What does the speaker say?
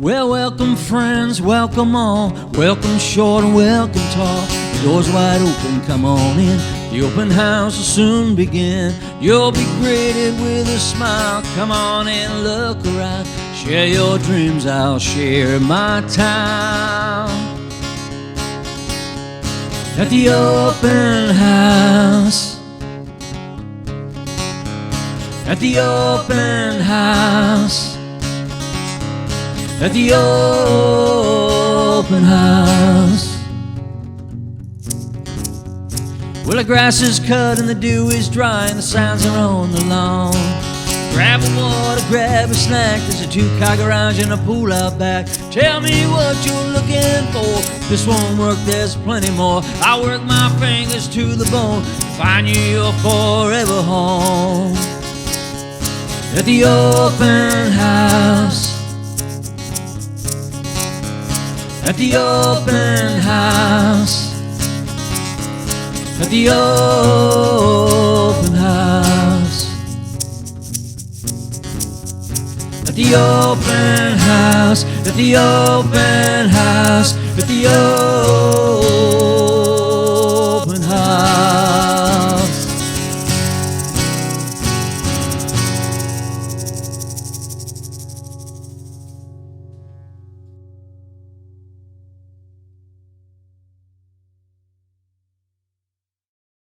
Well, welcome friends, welcome all. Welcome short and welcome tall. The door's wide open, come on in. The open house will soon begin. You'll be greeted with a smile. Come on in, look around. Share your dreams, I'll share my time. At the open house. At the open house. At the open house. Well, the grass is cut and the dew is dry and the signs are on the lawn. Grab a water, grab a snack. There's a two-car garage and a pool out back. Tell me what you're looking for. If this won't work, there's plenty more. I work my fingers to the bone to find you your forever home. At the open house. At the open house. At the open house. At the open house. At the open house. At the open